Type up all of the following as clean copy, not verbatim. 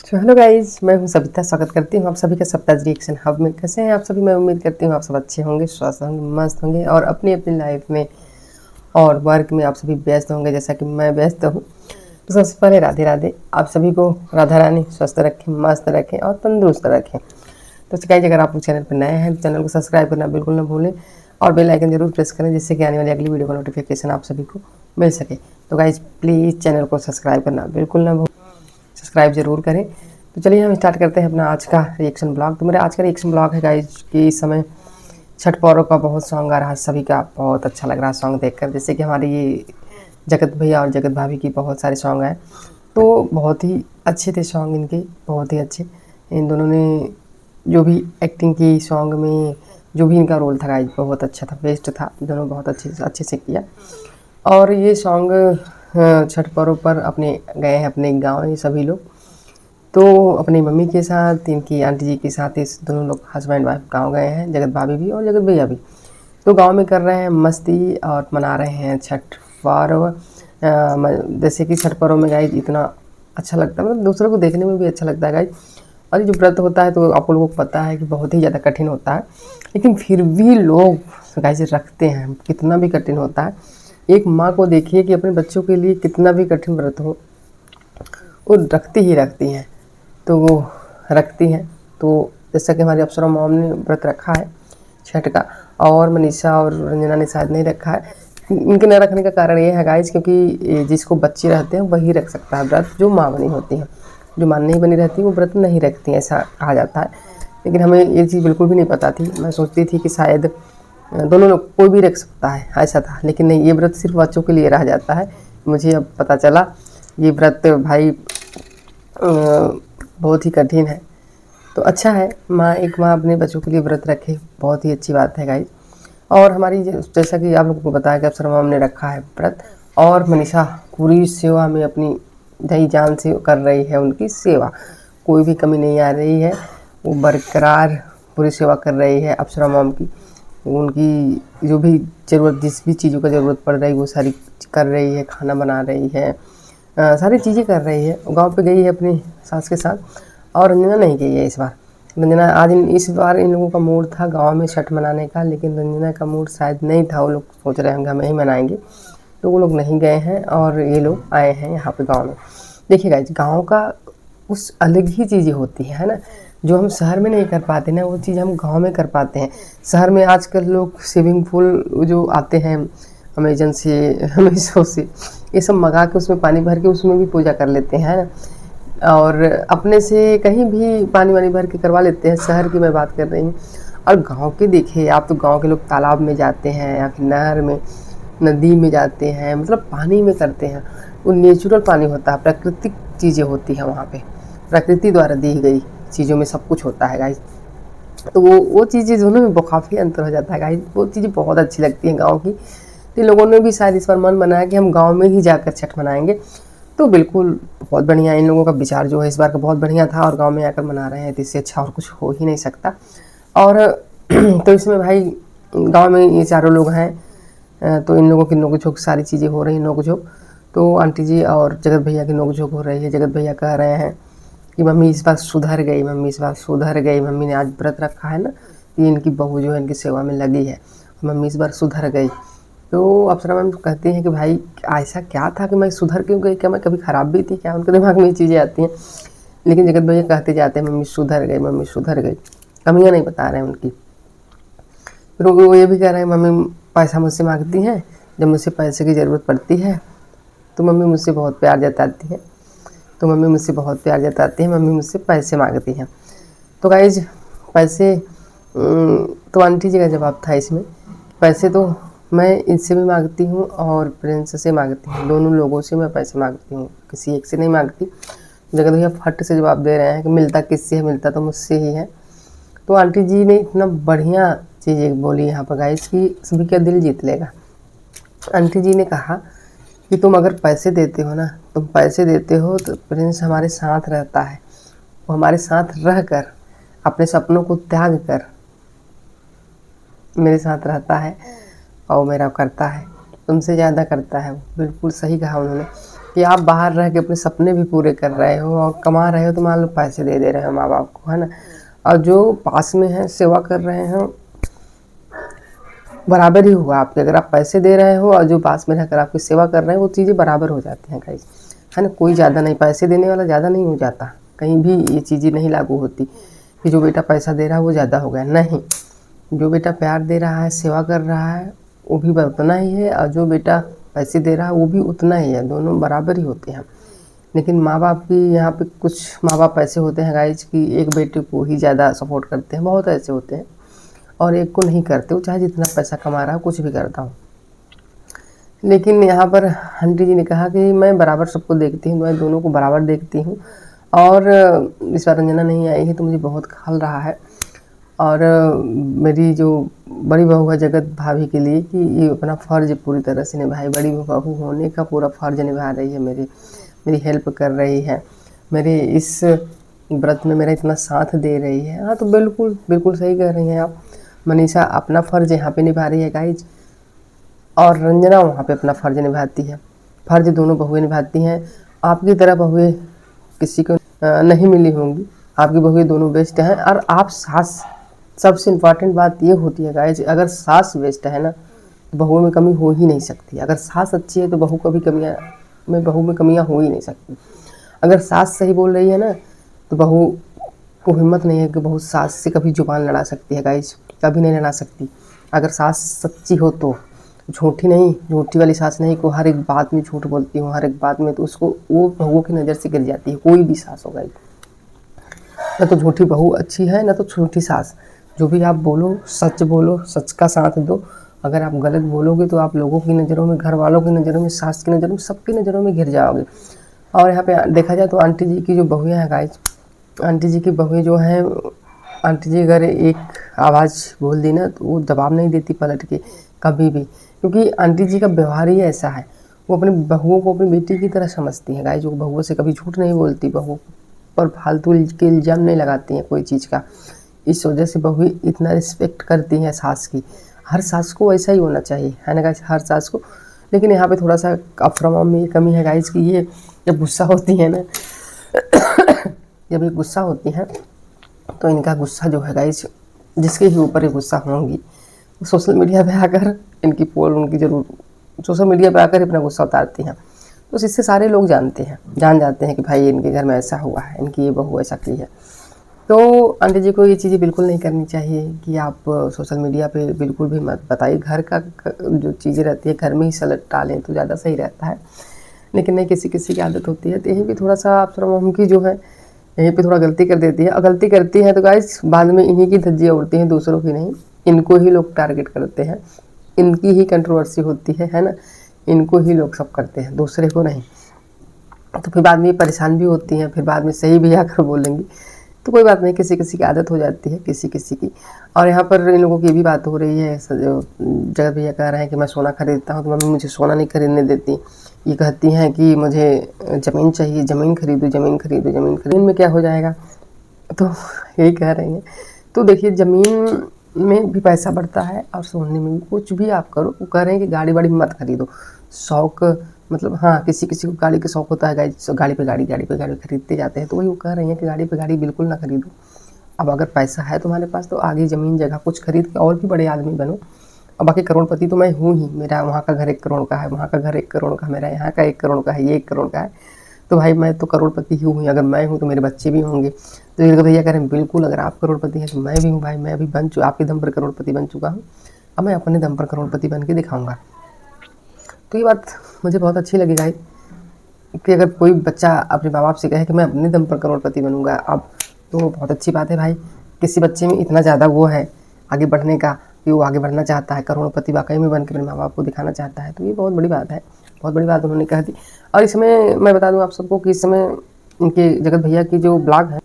तो hello guys, मैं हूं सविता। स्वागत करती हूं आप सभी का सप्ताह रिएक्शन हब में। कैसे हैं आप सभी? मैं उम्मीद करती हूं आप सब अच्छे होंगे, स्वस्थ होंगे, मस्त होंगे और अपनी अपनी लाइफ में और वर्क में आप सभी व्यस्त होंगे जैसा कि मैं व्यस्त हूं। तो सबसे पहले राधे राधे। आप सभी को राधा रानी स्वस्थ रखें, मस्त रखें और तंदुरुस्त रखें। तो गाइस, अगर आप चैनल पर नए हैं तो चैनल को सब्सक्राइब करना बिल्कुल ना भूलें और बेल आइकन जरूर प्रेस करें, जिससे कि आने वाली अगली वीडियो का नोटिफिकेशन आप सभी को मिल सके। तो गाइस, प्लीज़ चैनल को सब्सक्राइब करना बिल्कुल ना भूलें, सब्सक्राइब जरूर करें। तो चलिए हम स्टार्ट करते हैं अपना आज का रिएक्शन ब्लॉग। तो मेरा आज का रिएक्शन ब्लॉग है गाइस कि इस समय छठ पर्व का बहुत सॉन्ग आ रहा है, सभी का बहुत अच्छा लग रहा है सॉन्ग देखकर। जैसे कि हमारे ये जगत भैया और जगत भाभी की बहुत सारे सॉन्ग आए, तो बहुत ही अच्छे थे सॉन्ग इनके, बहुत ही अच्छे। इन दोनों ने जो भी एक्टिंग की सॉन्ग में, जो भी इनका रोल था गाइस बहुत अच्छा था, बेस्ट था। दोनों बहुत अच्छे से किया। और ये सॉन्ग छठ पर्व पर अपने गए हैं अपने गाँव ये सभी लोग, तो अपनी मम्मी के साथ, इनकी आंटी जी के साथ, इस दोनों लोग हस्बैंड वाइफ गांव गए हैं, जगत भाभी भी और जगत भैया भी। तो गांव में कर रहे हैं मस्ती और मना रहे हैं छठ पर्व। जैसे कि छठ पर्व में गाइस इतना अच्छा लगता है, मतलब दूसरों को देखने में भी अच्छा लगता है गाइस। और ये जो व्रत होता है तो आप लोगों को पता है कि बहुत ही ज़्यादा कठिन होता है, लेकिन फिर भी लोग गाइस रखते हैं, कितना भी कठिन होता है। एक माँ को देखिए कि अपने बच्चों के लिए कितना भी कठिन व्रत हो, वो रखती ही रखती हैं। तो वो रखती हैं। तो जैसा कि हमारी अप्सरा मॉम ने व्रत रखा है छठ का, और मनीषा और रंजना ने शायद नहीं रखा है। इनके न रखने का कारण ये है गाइस, क्योंकि जिसको बच्चे रहते हैं वही रख सकता है व्रत, जो माँ बनी होती हैं। जो माँ नहीं बनी रहती वो व्रत नहीं रखती, ऐसा कहा जाता है। लेकिन हमें ये चीज़ बिल्कुल भी नहीं पता थी। मैं सोचती थी कि शायद दोनों लोग कोई भी रख सकता है, ऐसा था। लेकिन नहीं, ये व्रत सिर्फ बच्चों के लिए रह जाता है। मुझे अब पता चला ये व्रत भाई बहुत ही कठिन है। तो अच्छा है एक माँ अपने बच्चों के लिए व्रत रखे, बहुत ही अच्छी बात है गाइस। और हमारी जैसा कि आप लोगों को बताया कि अप्सरा मॉम ने रखा है व्रत, और मनीषा पूरी सेवा में अपनी दही जान से कर रही है उनकी सेवा। कोई भी कमी नहीं आ रही है, वो बरकरार पूरी सेवा कर रही है अप्सरा मॉम की। उनकी जो भी ज़रूरत, जिस भी चीज़ों का ज़रूरत पड़ रही है वो सारी कर रही है, खाना बना रही है, सारी चीज़ें कर रही है। गांव पे गई है अपनी सास के साथ, और रंजना नहीं गई है इस बार। रंजना इस बार इन लोगों का मूड था गांव में छठ मनाने का, लेकिन रंजना का मूड शायद नहीं था। वो लोग सोच रहे हैं हमें ही मनाएंगे, तो वो लोग नहीं गए हैं और ये लोग आए हैं यहाँ पे गाँव में। देखिए गाइस, गाँव का उस अलग ही चीज़ें होती है ना, जो हम शहर में नहीं कर पाते ना, वो चीज़ हम गांव में कर पाते हैं। शहर में आजकल लोग स्विमिंग पूल जो आते हैं अमेजन से, अमेजो से, ये सब मंगा के उसमें पानी भर के उसमें भी पूजा कर लेते हैं ना। और अपने से कहीं भी पानी वानी भर के करवा लेते हैं। शहर की मैं बात कर रही हूँ। और गांव के देखिए आप, तो गांव के लोग तालाब में जाते हैं या फिर नहर में, नदी में जाते हैं, मतलब पानी में करते हैं। वो नेचुरल पानी होता है, प्राकृतिक चीज़ें होती हैं वहाँ पे, प्रकृति द्वारा दी गई चीज़ों में सब कुछ होता है गाइस। तो वो चीज़ें दोनों में काफ़ी अंतर हो जाता है गाइस। वो चीज़ें बहुत अच्छी लगती हैं गाँव की। तो लोगों ने भी शायद इस बार मन बनाया कि हम गाँव में ही जाकर छठ मनाएंगे। तो बिल्कुल बहुत बढ़िया, इन लोगों का विचार जो है इस बार का बहुत बढ़िया था, और गाँव में आकर मना रहे हैं, तो इससे अच्छा और कुछ हो ही नहीं सकता। और तो इसमें भाई गाँव में ये चारों लोग हैं, तो इन लोगों की नोक-झोंक सारी चीज़ें हो रही हैं, नोक-झोंक। तो आंटी जी और जगत भैया की नोक-झोंक हो रही है। जगत भैया कह रहे हैं कि मम्मी इस बार सुधर गई, मम्मी इस बार सुधर गई, मम्मी ने आज व्रत रखा है ना, कि इनकी बहू जो है इनकी सेवा में लगी है, मम्मी इस बार सुधर गई। तो अप्सरा मैम कहती हैं कि भाई ऐसा क्या था कि मैं सुधर क्यों गई, क्या मैं कभी ख़राब भी थी क्या? उनके दिमाग में ये चीज़ें आती हैं। लेकिन जगत भैया कहते जाते हैं मम्मी सुधर गई, मम्मी सुधर गई, कमियाँ नहीं बता रहे हैं उनकी। फिर वो ये भी कह रहे हैं मम्मी पैसा मुझसे मांगती हैं, जब मुझसे पैसे की ज़रूरत पड़ती है तो मम्मी मुझसे बहुत प्यार जताती है, तो मम्मी मुझसे बहुत प्यार जताती है, मम्मी मुझसे पैसे मांगती हैं। तो गाइज पैसे, तो आंटी जी का जवाब था इसमें, पैसे तो मैं इनसे भी मांगती हूँ और प्रिंस से मांगती हूँ, दोनों लोगों से मैं पैसे मांगती हूँ, किसी एक से नहीं मांगती। जगत भैया फट से जवाब दे रहे हैं कि मिलता किससे है, मिलता तो मुझसे ही है। तो आंटी जी ने इतना बढ़िया चीज़ एक बोली यहाँ पर गाइस कि सभी का दिल जीत लेगा। आंटी जी ने कहा कि तुम अगर पैसे देते हो ना, तुम पैसे देते हो तो प्रिंस हमारे साथ रहता है, वो हमारे साथ रह कर, अपने सपनों को त्याग कर मेरे साथ रहता है और मेरा करता है, तुमसे ज़्यादा करता है। बिल्कुल सही कहा उन्होंने। कि आप बाहर रह के अपने सपने भी पूरे कर रहे हो और कमा रहे हो, तो मान लो पैसे दे रहे हो माँ बाप को, है ना। और जो पास में है सेवा कर रहे हो, बराबर ही हुआ आपके। अगर आप पैसे दे रहे हो और जो पास में रहकर आपकी सेवा कर रहे हैं, वो चीज़ें बराबर हो जाती हैं गाइस, है ना। कोई ज़्यादा नहीं, पैसे देने वाला ज़्यादा नहीं हो जाता, कहीं भी ये चीज़ें नहीं लागू होती कि जो बेटा पैसा दे रहा है वो ज़्यादा हो गया, नहीं। जो बेटा प्यार दे रहा है, सेवा कर रहा है, वो भी उतना ही है, और जो बेटा पैसे दे रहा है वो भी उतना ही है, दोनों बराबर ही होते हैं। लेकिन माँ बाप की यहाँ पे कुछ माँ बाप ऐसे होते हैं गाइज कि एक बेटे को ही ज़्यादा सपोर्ट करते हैं, बहुत ऐसे होते हैं, और एक को नहीं करते, वो चाहे जितना पैसा कमा रहा हो, कुछ भी करता हूँ। लेकिन यहाँ पर आंटी जी ने कहा कि मैं बराबर सबको देखती हूँ, मैं दोनों को बराबर देखती हूँ, और इस बार रंजना नहीं आई है तो मुझे बहुत खल रहा है। और मेरी जो बड़ी बहू है जगत भाभी के लिए कि ये अपना फ़र्ज़ पूरी तरह से निभाए, बड़ी बहू होने का पूरा फ़र्ज़ निभा रही है, मेरी हेल्प कर रही है, मेरे इस व्रत में मेरा इतना साथ दे रही है। हाँ, तो बिल्कुल बिल्कुल सही कह रही हैं आप। मनीषा अपना फ़र्ज़ यहाँ पे निभा रही है गाइज, और रंजना वहाँ पे अपना फ़र्ज़ निभाती है। फ़र्ज़ दोनों बहुएं निभाती हैं। आपकी तरह बहुएं किसी को नहीं मिली होंगी, आपकी बहुएं दोनों बेस्ट हैं। और आप सास, सबसे इम्पॉर्टेंट बात ये होती है गाइज, अगर सास बेस्ट है ना तो बहुओं में कमी हो ही नहीं सकती। अगर सास अच्छी है तो बहू में कमियाँ हो ही नहीं सकती। अगर सास सही बोल रही है ना तो बहू को हिम्मत नहीं है कि बहू सास से कभी जुबान लड़ा सकती है गाइज, कभी नहीं लड़ा सकती। अगर सास सच्ची हो तो, झूठी नहीं, झूठी वाली सास नहीं को हर एक बात में झूठ बोलती हूँ, हर एक बात में, तो उसको वो बहुओं की नज़र से गिर जाती है, कोई भी सास हो गाइज। ना तो झूठी बहू अच्छी है, ना तो झूठी सास। जो भी आप बोलो सच बोलो, सच का साथ दो। अगर आप गलत बोलोगे तो आप लोगों की नज़रों में, घर वालों की नज़रों में, सास की नज़रों में, सबकी नज़रों में घिर जाओगे। और यहाँ पे देखा जाए तो आंटी जी की जो बहुएँ हैं गाइज, आंटी जी की बहुएँ जो हैं, आंटी जी अगर एक आवाज़ बोल दी ना तो वो जवाब नहीं देती पलट के कभी भी, क्योंकि आंटी जी का व्यवहार ही ऐसा है। वो अपनी बहुओं को अपनी बेटी की तरह समझती हैं गाइज। वो बहुओं से कभी झूठ नहीं बोलती, बहुओं पर फालतू के इल्ज़ाम नहीं लगाती हैं कोई चीज़ का। इस वजह से बहू इतना रिस्पेक्ट करती हैं सास की। हर सास को ऐसा ही होना चाहिए, है ना गाइज, हर सास को। लेकिन यहाँ पे थोड़ा सा अफरा में ये कमी है गाइज कि ये जब गुस्सा होती है ना जब ये गुस्सा होती हैं तो इनका गुस्सा जो है गाइज, जिसके ही ऊपर ये गुस्सा होंगी, सोशल मीडिया पे आकर इनकी पोल उनकी जरूर सोशल मीडिया पे आकर अपना गुस्सा उतारती हैं। तो इससे सारे लोग जान जाते हैं कि भाई इनके घर में ऐसा हुआ है, इनकी ये बहू ऐसा की है। तो आंटी जी को ये चीज़ें बिल्कुल नहीं करनी चाहिए कि आप सोशल मीडिया पे बिल्कुल भी मत बताइए। घर का जो चीज़ें रहती है घर में ही सलट डालें तो ज़्यादा सही रहता है। लेकिन नहीं, किसी किसी की आदत होती है, तो यहीं पे थोड़ा सा अफसर मोम की जो है यहीं पे थोड़ा गलती कर देती है। और गलती करती है तो गाइस बाद में इन्हीं की धज्जियाँ उड़ती हैं, दूसरों की नहीं। इनको ही लोग टारगेट करते हैं, इनकी ही कंट्रोवर्सी होती है ना। इनको ही लोग सब करते हैं, दूसरे को नहीं। तो फिर बाद में ये परेशान भी होती हैं, फिर बाद में सही भी आकर बोलेंगी। तो कोई बात नहीं, किसी किसी की आदत हो जाती है, किसी किसी की। और यहाँ पर इन लोगों की भी बात हो रही है, जगत भैया कह रहे हैं कि मैं सोना खरीदता हूँ तो मम्मी मुझे सोना नहीं खरीदने देती। ये कहती हैं कि मुझे ज़मीन चाहिए, ज़मीन खरीदो, ज़मीन खरीदो, ज़मीन खरीदो। में क्या हो जाएगा, तो यही कह रही हैं। तो देखिए, ज़मीन में भी पैसा बढ़ता है और सोने में भी। कुछ भी आप करो। वो कह रहे हैं कि गाड़ी वाड़ी मत खरीदो, शौक मतलब हाँ, किसी किसी को गाड़ी का शौक होता है गाइस, गाड़ी पे गाड़ी खरीदते जाते हैं। तो वही वो कह रही हैं कि गाड़ी पे गाड़ी बिल्कुल ना खरीदो। अब अगर पैसा है तुम्हारे पास तो आगे ज़मीन जगह कुछ खरीद के और भी बड़े आदमी बनो। अब बाकी करोड़पति तो मैं हूँ ही, मेरा वहाँ का घर 1 करोड़ का है, वहाँ का घर 1 करोड़ का, मेरा यहाँ का 1 करोड़ का है, ये 1 करोड़ का है। तो भाई मैं तो करोड़पति ही हूँ। अगर मैं हूँ तो मेरे बच्चे भी होंगे। तो ये भैया कह रहे हैं बिल्कुल, अगर आप करोड़पति हैं तो मैं भी हूँ भाई, मैं अभी आपके दम पर करोड़पति बन चुका हूँ, अब मैं अपने दम पर करोड़पति बन के दिखाऊँगा। तो ये बात मुझे बहुत अच्छी लगी गाइस, कि अगर कोई बच्चा अपने माँ बाप से कहे कि मैं अपने दम पर करोड़पति बनूंगा, अब तो बहुत अच्छी बात है भाई। किसी बच्चे में इतना ज़्यादा वो है आगे बढ़ने का कि वो आगे बढ़ना चाहता है, करोड़पति वाकई में बन के अपने माँ बाप को दिखाना चाहता है। तो ये बहुत बड़ी बात है, बहुत बड़ी बात उन्होंने कह दी। और इसमें मैं बता दूँ आप सबको कि इस समय इनके जगत भैया की जो ब्लॉग है,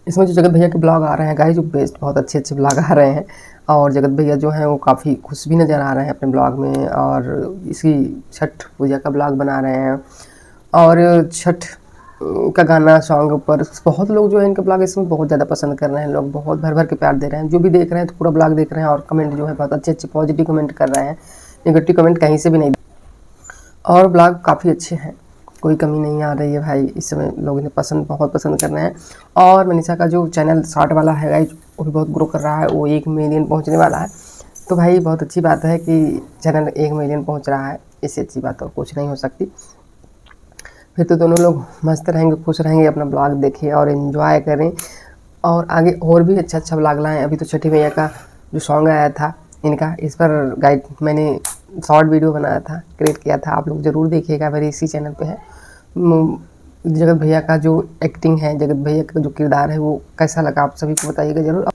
इसमें जो जगत भैया के ब्लॉग आ रहे हैं गाइस, जो बेस्ट बहुत अच्छे अच्छे ब्लॉग आ रहे हैं। और जगत भैया जो हैं वो काफ़ी खुश भी नज़र आ रहे हैं अपने ब्लॉग में। और इसी छठ पूजा का ब्लॉग बना रहे हैं, और छठ का गाना सॉन्ग पर बहुत लोग जो है इनके ब्लॉग इसमें बहुत ज़्यादा पसंद कर रहे हैं। लोग बहुत भर भर के प्यार दे रहे हैं, जो भी देख रहे हैं तो पूरा ब्लॉग देख रहे हैं। और कमेंट जो है बहुत अच्छे अच्छे पॉजिटिव कमेंट कर रहे हैं, नेगेटिव कमेंट कहीं से भी नहीं। और ब्लॉग काफ़ी अच्छे हैं, कोई कमी नहीं आ रही है भाई। इस समय लोग इन्हें बहुत पसंद कर रहे हैं। और मनीषा का जो चैनल शॉर्ट वाला है गाइज वो भी बहुत ग्रो कर रहा है, वो 1 मिलियन पहुंचने वाला है। तो भाई बहुत अच्छी बात है कि चैनल 1 मिलियन पहुंच रहा है, इससे अच्छी बात और कुछ नहीं हो सकती। फिर तो दोनों लोग मस्त रहेंगे, खुश रहेंगे, अपना ब्लॉग देखें और एंजॉय करें और आगे और भी अच्छा ब्लॉग लाएँ। अभी तो छठी मैया का जो सॉन्ग आया था इनका, इस पर गाइड मैंने शॉर्ट वीडियो बनाया था, क्रिएट किया था, आप लोग ज़रूर देखिएगा, मेरे इसी चैनल पे है। जगत भैया का जो एक्टिंग है, जगत भैया का जो किरदार है वो कैसा लगा आप सभी को बताइएगा ज़रूर।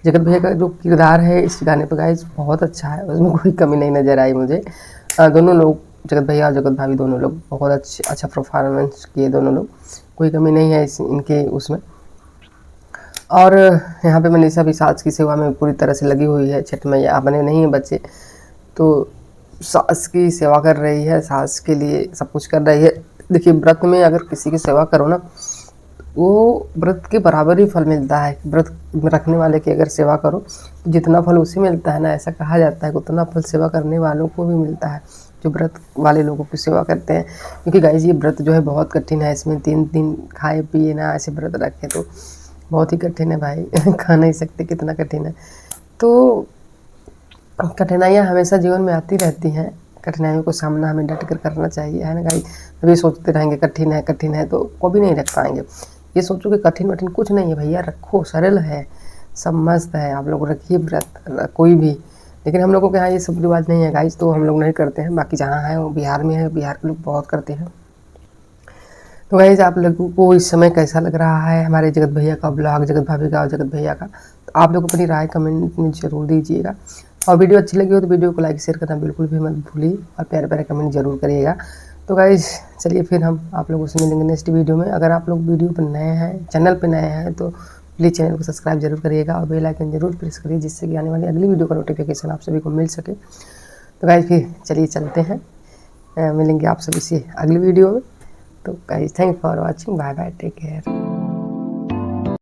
जगत भैया का जो किरदार है इस गाने पर गाइज बहुत अच्छा है, उसमें कोई कमी नहीं नज़र आई मुझे। दोनों लोग जगत भैया और जगत भाभी दोनों लोग बहुत अच्छा परफॉर्मेंस किए दोनों लोग, कोई कमी नहीं है इनके उसमें। और यहाँ पे मनीषा भी सास की सेवा में पूरी तरह से लगी हुई है। छठ मैया अपने नहीं है बच्चे तो सास की सेवा कर रही है, सास के लिए सब कुछ कर रही है। देखिए व्रत में अगर किसी की सेवा करो ना, वो व्रत के बराबर ही फल मिलता है। व्रत रखने वाले की अगर सेवा करो तो जितना फल उसे मिलता है ना, ऐसा कहा जाता है कि उतना फल सेवा करने वालों को भी मिलता है जो व्रत वाले लोगों की सेवा करते हैं। क्योंकि गाइस ये व्रत जो है बहुत कठिन है, इसमें 3 दिन खाए पिए ना ऐसे व्रत रखें तो बहुत ही कठिन है भाई खा नहीं सकते, कितना कठिन है। तो कठिनाइयाँ हमेशा जीवन में आती रहती हैं, कठिनाइयों को सामना हमें डट कर करना चाहिए, है ना गाइस। अभी सोचते रहेंगे कठिन है तो कभी नहीं रख पाएंगे। ये सोचो कि कठिन वठिन कुछ नहीं है भैया, रखो, सरल है, सब मस्त है। आप लोग रखिए व्रत कोई भी, लेकिन हम लोगों के यहाँ ये सब रिवाज नहीं है गाइस, तो हम लोग नहीं करते हैं। बाकी जहाँ है वो बिहार में है, बिहार के लोग बहुत करते हैं। तो गाइस आप लोगों को इस समय कैसा लग रहा है हमारे जगत भैया का ब्लॉग, जगत भाभी का और जगत भैया का, तो आप लोग अपनी राय कमेंट में ज़रूर दीजिएगा। और वीडियो अच्छी लगी हो तो वीडियो को लाइक शेयर करना बिल्कुल भी मत भूलिए और प्यारे प्यारे कमेंट जरूर करिएगा। तो गाइस चलिए फिर हम आप लोगों से मिलेंगे नेक्स्ट वीडियो में। अगर आप लोग वीडियो पर नए हैं, चैनल पर नए हैं, तो प्लीज़ चैनल को सब्सक्राइब जरूर करिएगा और बेल आइकन जरूर प्रेस करिए, जिससे कि आने वाली अगली वीडियो का नोटिफिकेशन आप सभी को मिल सके। तो गाइस फिर चलिए चलते हैं, मिलेंगे आप सभी से अगली वीडियो में। तो guys thank for watching, bye bye, take care.